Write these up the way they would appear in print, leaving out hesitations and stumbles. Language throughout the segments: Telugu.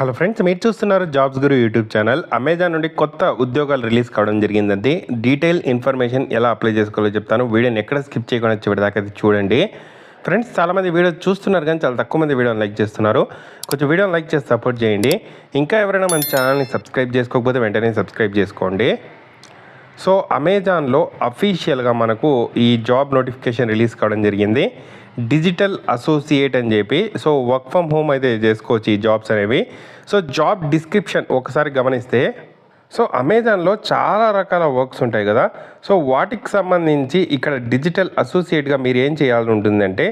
హలో ఫ్రెండ్స్, మీరు చూస్తున్నారు జాబ్స్ గురు యూట్యూబ్ ఛానల్. అమెజాన్ నుండి కొత్త ఉద్యోగాలు రిలీజ్ కావడం జరిగిందండి. డీటెయిల్ ఇన్ఫర్మేషన్ ఎలా అప్లై చేసుకోవాలో చెప్తాను. వీడియోని ఎక్కడ స్కిప్ చేయకుండా చివరిదాకా అయితే చూడండి. ఫ్రెండ్స్, చాలామంది వీడియో చూస్తున్నారు కానీ చాలా తక్కువ మంది వీడియోని లైక్ చేస్తున్నారు. కొంచెం వీడియోని లైక్ చేసి సపోర్ట్ చేయండి. ఇంకా ఎవరైనా మన ఛానల్ని సబ్స్క్రైబ్ చేసుకోకపోతే వెంటనే సబ్స్క్రైబ్ చేసుకోండి. సో అమెజాన్లో అఫీషియల్గా మనకు ఈ జాబ్ నోటిఫికేషన్ రిలీజ్ కావడం జరిగింది. డిజిటల్ అసోసియేట్ అని చెప్పి. సో వర్క్ ఫ్రమ్ హోమ్ అయితే చేసుకోవచ్చు ఈ జాబ్స్ అనేవి. సో జాబ్ డిస్క్రిప్షన్ ఒకసారి గమనిస్తే, సో అమెజాన్లో చాలా రకాల వర్క్స్ ఉంటాయి కదా. సో వాటికి సంబంధించి ఇక్కడ డిజిటల్ అసోసియేట్గా మీరు ఏం చేయాల్సి ఉంటుందంటే,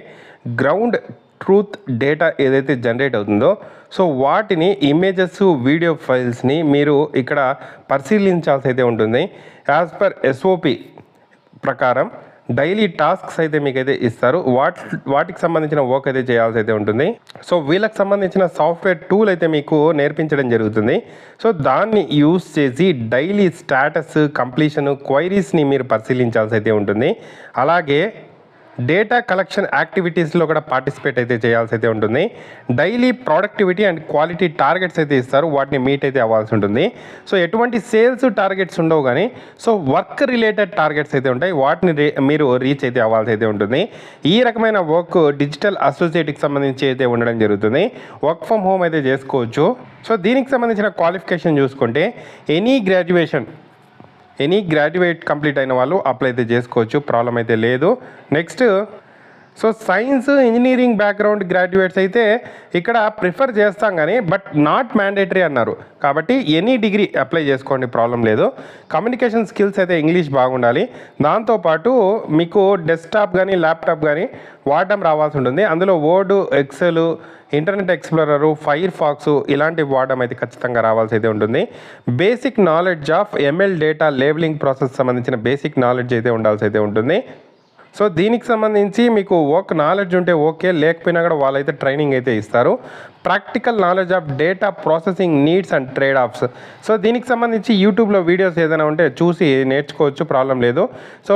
గ్రౌండ్ ట్రూత్ డేటా ఏదైతే జనరేట్ అవుతుందో సో వాటిని ఇమేజెస్, వీడియో ఫైల్స్ని మీరు ఇక్కడ పరిశీలించాల్సి అయితే ఉంటుంది. యాజ్ పర్ ఎస్ఓపి ప్రకారం డైలీ టాస్క్స్ అయితే మీకైతే ఇస్తారు. వాటికి సంబంధించిన వర్క్ అయితే చేయాల్సి అయితే ఉంటుంది. సో వీళ్ళకి సంబంధించిన సాఫ్ట్వేర్ టూల్ అయితే మీకు నేర్పించడం జరుగుతుంది. సో దాన్ని యూస్ చేసి డైలీ స్టాటస్, కంప్లీషన్, క్వైరీస్ని మీరు పరిశీలించాల్సి అయితే ఉంటుంది. అలాగే డేటా కలెక్షన్ యాక్టివిటీస్లో కూడా పార్టిసిపేట్ అయితే చేయాల్సి అయితే ఉంటుంది. Daily productivity and quality targets అయితే ఇస్తారు, వాటిని మీట్ అయితే అవ్వాల్సి ఉంటుంది. సో ఎటువంటి సేల్స్ టార్గెట్స్ ఉండవు కానీ సో వర్క్ రిలేటెడ్ టార్గెట్స్ అయితే ఉంటాయి, వాటిని మీరు రీచ్ అయితే అవ్వాల్సి అయితే ఉంటుంది. ఈ రకమైన వర్క్ డిజిటల్ అసోసియేట్కి సంబంధించి అయితే ఉండడం జరుగుతుంది. వర్క్ ఫ్రమ్ హోమ్ అయితే చేసుకోవచ్చు. సో దీనికి సంబంధించిన క్వాలిఫికేషన్ చూసుకుంటే ఎనీ గ్రాడ్యుయేట్ కంప్లీట్ అయిన వాళ్ళు అప్లై అయితే చేసుకోవచ్చు, ప్రాబ్లం అయితే లేదు. Next, so science, engineering background graduates అయితే ఇక్కడ ప్రిఫర్ చేస్తాం కానీ బట్ నాట్ మ్యాండేటరీ అన్నారు. కాబట్టి ఎనీ డిగ్రీ అప్లై చేసుకోండి, ప్రాబ్లం లేదు. కమ్యూనికేషన్ స్కిల్స్ అయితే ఇంగ్లీష్ బాగుండాలి. దాంతోపాటు మీకు డెస్క్టాప్ కానీ ల్యాప్టాప్ కానీ వాడడం రావాల్సి ఉంటుంది. అందులో Word, Excel, Internet Explorer, Firefox ఇలాంటివి వాడడం అయితే ఖచ్చితంగా రావాల్సి అయితే ఉంటుంది. Basic knowledge of ML data labeling process సంబంధించిన బేసిక్ నాలెడ్జ్ అయితే ఉండాల్సి అయితే ఉంటుంది. సో దీనికి సంబంధించి మీకు వర్క్ నాలెడ్జ్ ఉంటే ఓకే, లేకపోయినా కూడా వాళ్ళైతే ట్రైనింగ్ అయితే ఇస్తారు. Practical knowledge of data processing needs and trade offs. So దీనికి సంబంధించి యూట్యూబ్లో వీడియోస్ ఏదైనా ఉంటే చూసి నేర్చుకోవచ్చు, ప్రాబ్లం లేదు. సో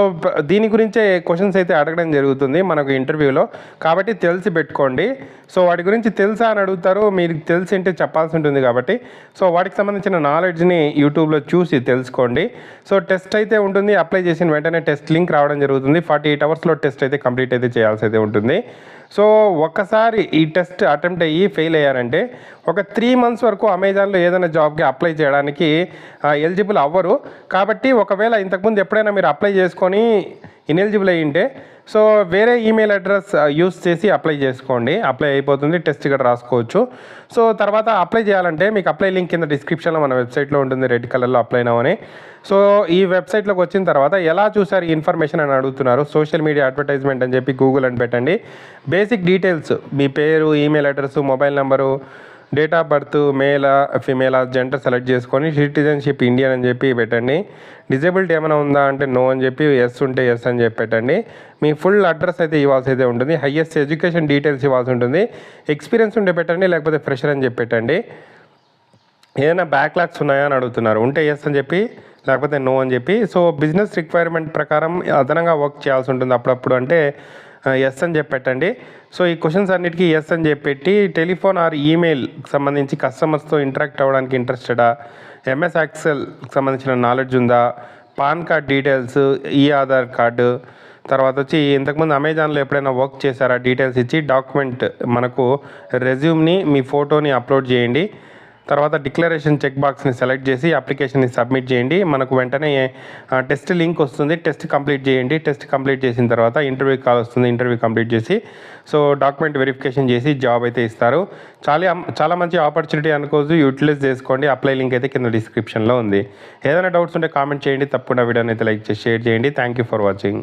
దీని గురించే క్వశ్చన్స్ అయితే అడగడం జరుగుతుంది మనకు ఇంటర్వ్యూలో, కాబట్టి తెలిసి పెట్టుకోండి. సో వాటి గురించి తెలుసా అని అడుగుతారు, మీకు తెలిసి ఉంటే చెప్పాల్సి ఉంటుంది. కాబట్టి సో వాటికి సంబంధించిన నాలెడ్జ్ని యూట్యూబ్లో చూసి తెలుసుకోండి. సో టెస్ట్ అయితే ఉంటుంది, అప్లై చేసిన వెంటనే టెస్ట్ లింక్ రావడం జరుగుతుంది. 48 అవర్స్లో టెస్ట్ అయితే కంప్లీట్ అయితే చేయాల్సి అయితే ఉంటుంది. సో ఒక్కసారి ఈ టెస్ట్ అటెంప్ట్ అయ్యి ఫెయిల్ అయ్యారంటే ఒక 3 మంత్స్ వరకు అమెజాన్లో ఏదైనా జాబ్కి అప్లై చేయడానికి ఎలిజిబుల్ అవ్వరు. కాబట్టి ఒకవేళ ఇంతకుముందు ఎప్పుడైనా మీరు అప్లై చేసుకొని ఇనెలిజిబుల్ అయ్యింటే సో వేరే ఈమెయిల్ అడ్రస్ యూస్ చేసి అప్లై చేసుకోండి, అప్లై అయిపోతుంది, టెస్ట్ కూడా రాసుకోవచ్చు. సో తర్వాత అప్లై చేయాలంటే మీకు అప్లై లింక్ కింద డిస్క్రిప్షన్లో మన వెబ్సైట్లో ఉంటుంది, రెడ్ కలర్లో అప్లై నౌ అని. సో ఈ వెబ్సైట్లోకి వచ్చిన తర్వాత ఎలా చూసారు ఈ ఇన్ఫర్మేషన్ అని అడుగుతున్నారు. సోషల్ మీడియా అడ్వర్టైజ్మెంట్ అని చెప్పి గూగుల్ అని పెట్టండి. బేసిక్ డీటెయిల్స్, మీ పేరు, email address, mobile number, date of birth, మేలా ఫిమేలా, జెండర్ సెలెక్ట్ చేసుకొని సిటిజన్షిప్ ఇండియన్ అని చెప్పి పెట్టండి. డిజేబిలిటీ ఏమైనా ఉందా అంటే నో అని చెప్పి, ఎస్ ఉంటే ఎస్ అని చెప్పి పెట్టండి. మీ ఫుల్ అడ్రస్ అయితే ఇవ్వాల్సి అయితే ఉంటుంది. హైయెస్ట్ ఎడ్యుకేషన్ డీటెయిల్స్ ఇవ్వాల్సి ఉంటుంది. ఎక్స్పీరియన్స్ ఉంటే పెట్టండి, లేకపోతే ఫ్రెషర్ అని చెప్పి పెట్టండి. ఏదైనా బ్యాక్లాగ్స్ ఉన్నాయా అని అడుగుతున్నారు, ఉంటే ఎస్ అని చెప్పి, లేకపోతే నో అని చెప్పి. సో బిజినెస్ రిక్వైర్మెంట్ ప్రకారం అదనంగా వర్క్ చేయాల్సి ఉంటుంది అప్పుడప్పుడు, అంటే ఎస్ అని చెప్పి పెట్టండి. సో ఈ క్వశ్చన్స్ అన్నిటికీ ఎస్ అని చెప్పి పెట్టి, టెలిఫోన్ ఆర్ ఈమెయిల్కి సంబంధించి కస్టమర్స్తో ఇంటరాక్ట్ అవ్వడానికి ఇంట్రెస్టెడా, ఎంఎస్ ఎక్సెల్కి సంబంధించిన నాలెడ్జ్ ఉందా, పాన్ కార్డ్ డీటెయిల్స్, ఈ ఆధార్ కార్డు, తర్వాత వచ్చి ఇంతకుముందు అమెజాన్లో ఎప్పుడైనా వర్క్ చేశారా డీటెయిల్స్ ఇచ్చి, డాక్యుమెంట్ మనకు రెజ్యూమ్ని, మీ ఫోటోని అప్లోడ్ చేయండి. తర్వాత డిక్లరేషన్ చెక్ బాక్స్ని సెలెక్ట్ చేసి అప్లికేషన్ని సబ్మిట్ చేయండి. మనకు వెంటనే టెస్ట్ లింక్ వస్తుంది, టెస్ట్ కంప్లీట్ చేయండి. టెస్ట్ కంప్లీట్ చేసిన తర్వాత ఇంటర్వ్యూ కాల్ వస్తుంది, ఇంటర్వ్యూ కంప్లీట్ చేసి సో డాక్యుమెంట్ వెరిఫికేషన్ చేసి జాబ్ అయితే ఇస్తారు. చాలా మంచి ఆపర్చునిటీ అనుకోవచ్చు, యూటిలైజ్ చేసుకోండి. అప్లై లింక్ అయితే కింద డిస్క్రిప్షన్లో ఉంది. ఏదైనా డౌట్స్ ఉంటే కామెంట్ చేయండి, తప్పకుండా వీడియోని అయితే లైక్ చేసి షేర్ చేయండి. Thank you for watching.